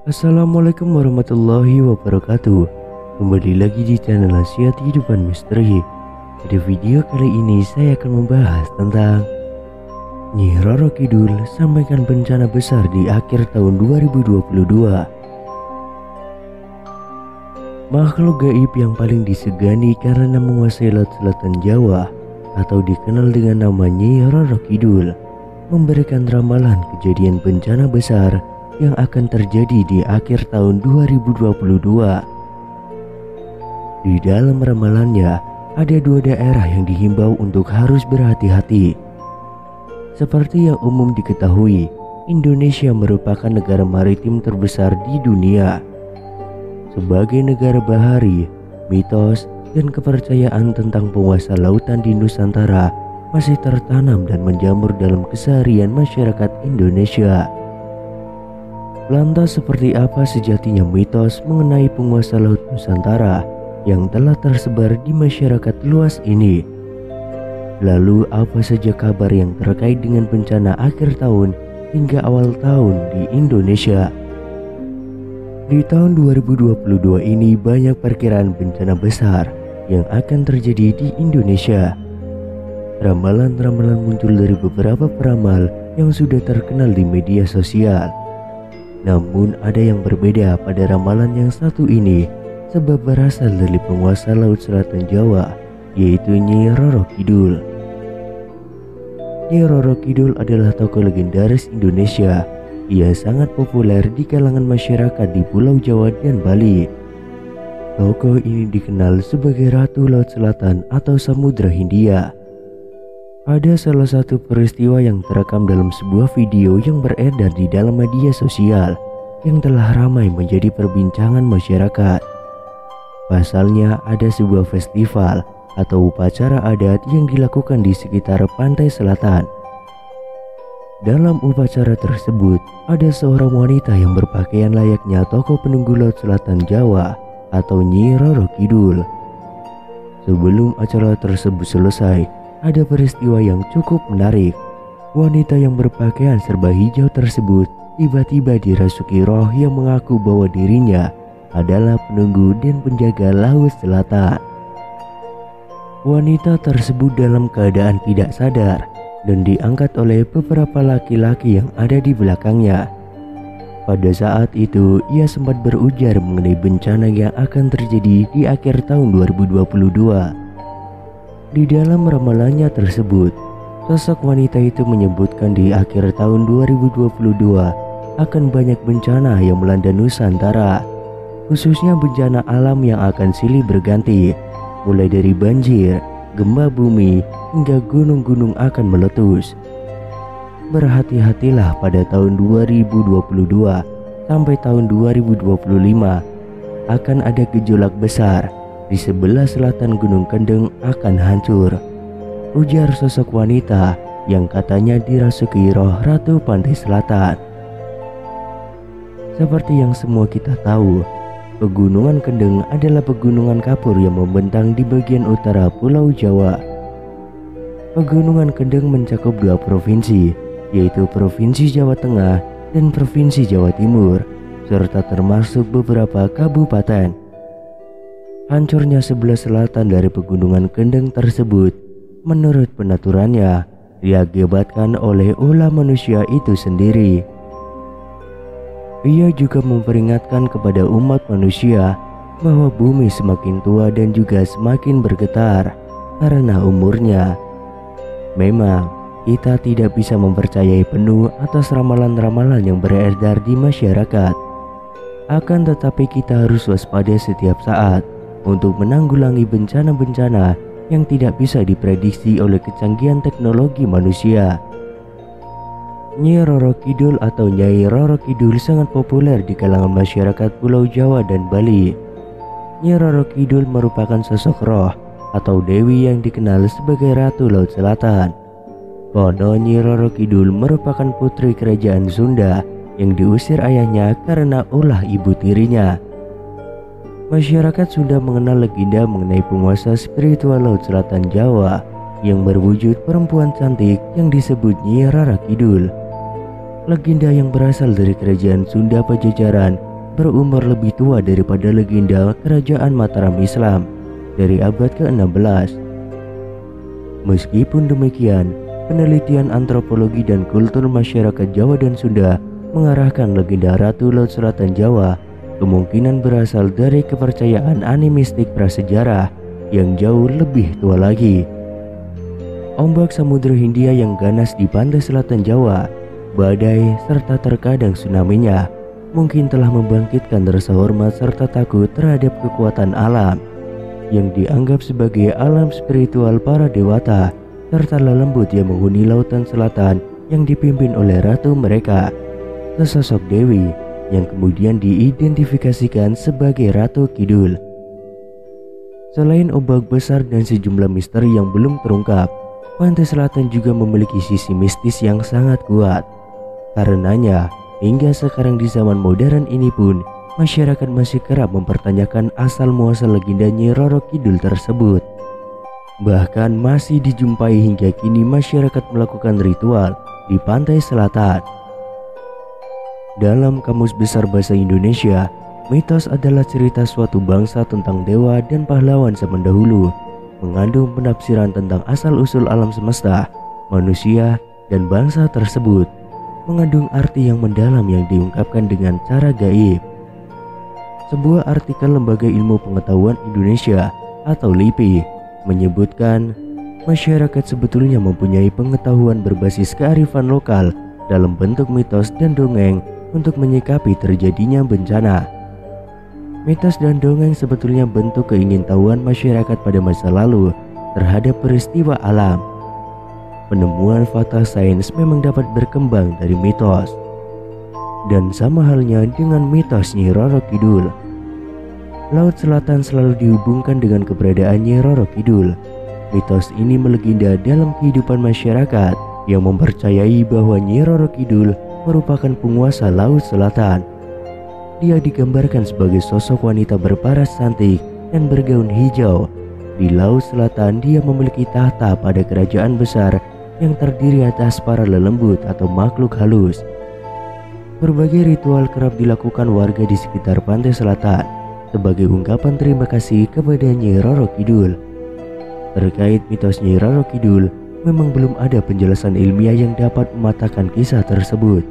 Assalamualaikum warahmatullahi wabarakatuh. Kembali lagi di channel Asia Kehidupan Misteri. Pada video kali ini saya akan membahas tentang Nyi Roro Kidul sampaikan bencana besar di akhir tahun 2022. Makhluk gaib yang paling disegani karena menguasai laut selatan Jawa atau dikenal dengan nama Nyi Roro Kidul memberikan ramalan kejadian bencana besar yang akan terjadi di akhir tahun 2022. Di dalam ramalannya ada dua daerah yang dihimbau untuk harus berhati-hati. Seperti yang umum diketahui, Indonesia merupakan negara maritim terbesar di dunia. Sebagai negara bahari, mitos dan kepercayaan tentang penguasa lautan di Nusantara masih tertanam dan menjamur dalam keseharian masyarakat Indonesia. Lantas seperti apa sejatinya mitos mengenai penguasa laut Nusantara yang telah tersebar di masyarakat luas ini? Lalu apa saja kabar yang terkait dengan bencana akhir tahun hingga awal tahun di Indonesia? Di tahun 2022 ini banyak perkiraan bencana besar yang akan terjadi di Indonesia. Ramalan-ramalan muncul dari beberapa peramal yang sudah terkenal di media sosial. Namun ada yang berbeda pada ramalan yang satu ini sebab berasal dari penguasa laut selatan Jawa, yaitu Nyi Roro Kidul. Nyi Roro Kidul adalah tokoh legendaris Indonesia. Ia sangat populer di kalangan masyarakat di Pulau Jawa dan Bali. Tokoh ini dikenal sebagai Ratu Laut Selatan atau Samudra Hindia. Ada salah satu peristiwa yang terekam dalam sebuah video yang beredar di dalam media sosial yang telah ramai menjadi perbincangan masyarakat. Pasalnya ada sebuah festival atau upacara adat yang dilakukan di sekitar pantai selatan. Dalam upacara tersebut ada seorang wanita yang berpakaian layaknya tokoh penunggu laut selatan Jawa atau Nyi Roro Kidul. Sebelum acara tersebut selesai, ada peristiwa yang cukup menarik. Wanita yang berpakaian serba hijau tersebut tiba-tiba dirasuki roh yang mengaku bahwa dirinya adalah penunggu dan penjaga laut selatan. Wanita tersebut dalam keadaan tidak sadar dan diangkat oleh beberapa laki-laki yang ada di belakangnya. Pada saat itu ia sempat berujar mengenai bencana yang akan terjadi di akhir tahun 2022. Di dalam ramalannya tersebut, sosok wanita itu menyebutkan di akhir tahun 2022 akan banyak bencana yang melanda Nusantara, khususnya bencana alam yang akan silih berganti, mulai dari banjir, gempa bumi, hingga gunung-gunung akan meletus. Berhati-hatilah pada tahun 2022 sampai tahun 2025 akan ada gejolak besar. Di sebelah selatan Gunung Kendeng akan hancur, ujar sosok wanita yang katanya dirasuki roh Ratu Pantai Selatan. Seperti yang semua kita tahu, Pegunungan Kendeng adalah pegunungan kapur yang membentang di bagian utara Pulau Jawa. Pegunungan Kendeng mencakup dua provinsi, yaitu Provinsi Jawa Tengah dan Provinsi Jawa Timur, serta termasuk beberapa kabupaten. Hancurnya sebelah selatan dari Pegunungan Kendeng tersebut, menurut penaturannya, diakibatkan oleh ulah manusia itu sendiri. Ia juga memperingatkan kepada umat manusia bahwa bumi semakin tua dan juga semakin bergetar karena umurnya. Memang, kita tidak bisa mempercayai penuh atas ramalan-ramalan yang beredar di masyarakat. Akan tetapi kita harus waspada setiap saat untuk menanggulangi bencana-bencana yang tidak bisa diprediksi oleh kecanggihan teknologi manusia. Nyi Roro Kidul atau Nyai Roro Kidul sangat populer di kalangan masyarakat Pulau Jawa dan Bali. Nyi Roro Kidul merupakan sosok roh atau dewi yang dikenal sebagai Ratu Laut Selatan. Konon Nyi Roro Kidul merupakan putri kerajaan Sunda yang diusir ayahnya karena ulah ibu tirinya. Masyarakat Sunda mengenal legenda mengenai penguasa spiritual Laut Selatan Jawa yang berwujud perempuan cantik yang disebut Nyi Roro Kidul. Legenda yang berasal dari kerajaan Sunda Pajajaran berumur lebih tua daripada legenda kerajaan Mataram Islam dari abad ke-16. Meskipun demikian, penelitian antropologi dan kultur masyarakat Jawa dan Sunda mengarahkan legenda Ratu Laut Selatan Jawa kemungkinan berasal dari kepercayaan animistik prasejarah yang jauh lebih tua lagi. Ombak Samudra Hindia yang ganas di pantai selatan Jawa, badai, serta terkadang tsunami-nya mungkin telah membangkitkan rasa hormat serta takut terhadap kekuatan alam yang dianggap sebagai alam spiritual para dewata serta lelembut yang menghuni lautan selatan yang dipimpin oleh ratu mereka, sesosok dewi yang kemudian diidentifikasikan sebagai Ratu Kidul. Selain ombak besar dan sejumlah misteri yang belum terungkap, pantai selatan juga memiliki sisi mistis yang sangat kuat. Karenanya, hingga sekarang di zaman modern ini pun, masyarakat masih kerap mempertanyakan asal-muasal legenda Nyi Roro Kidul tersebut. Bahkan masih dijumpai hingga kini masyarakat melakukan ritual di pantai selatan. Dalam Kamus Besar Bahasa Indonesia, mitos adalah cerita suatu bangsa tentang dewa dan pahlawan zaman dahulu, mengandung penafsiran tentang asal-usul alam semesta, manusia, dan bangsa tersebut, mengandung arti yang mendalam yang diungkapkan dengan cara gaib. Sebuah artikel Lembaga Ilmu Pengetahuan Indonesia atau LIPI menyebutkan masyarakat sebetulnya mempunyai pengetahuan berbasis kearifan lokal dalam bentuk mitos dan dongeng untuk menyikapi terjadinya bencana. Mitos dan dongeng sebetulnya bentuk keingintahuan masyarakat pada masa lalu terhadap peristiwa alam. Penemuan fakta sains memang dapat berkembang dari mitos. Dan sama halnya dengan mitos Nyi Roro Kidul. Laut Selatan selalu dihubungkan dengan keberadaan Nyi Roro Kidul. Mitos ini melegenda dalam kehidupan masyarakat yang mempercayai bahwa Nyi Roro Kidul merupakan penguasa Laut Selatan. Dia digambarkan sebagai sosok wanita berparas cantik dan bergaun hijau. Di Laut Selatan dia memiliki tahta pada kerajaan besar yang terdiri atas para lelembut atau makhluk halus. Berbagai ritual kerap dilakukan warga di sekitar pantai selatan sebagai ungkapan terima kasih kepada Nyi Roro Kidul. Terkait mitos Nyi Roro Kidul, memang belum ada penjelasan ilmiah yang dapat mematahkan kisah tersebut.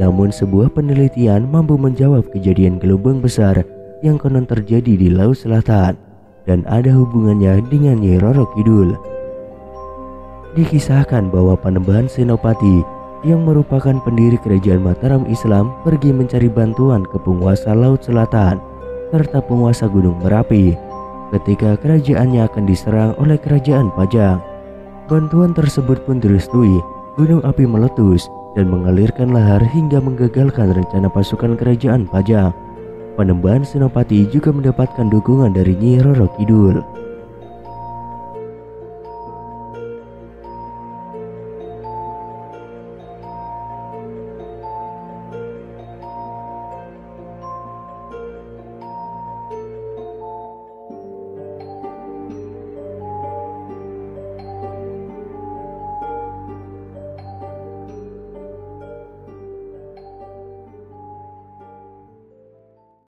Namun sebuah penelitian mampu menjawab kejadian gelombang besar yang konon terjadi di Laut Selatan dan ada hubungannya dengan Nyi Roro Kidul. Dikisahkan bahwa Panembahan Senopati yang merupakan pendiri kerajaan Mataram Islam pergi mencari bantuan ke penguasa Laut Selatan serta penguasa Gunung Merapi ketika kerajaannya akan diserang oleh kerajaan Pajang. Bantuan tersebut pun direstui. Gunung api meletus dan mengalirkan lahar hingga menggagalkan rencana pasukan kerajaan Pajang. Panembahan Senopati juga mendapatkan dukungan dari Nyi Roro Kidul.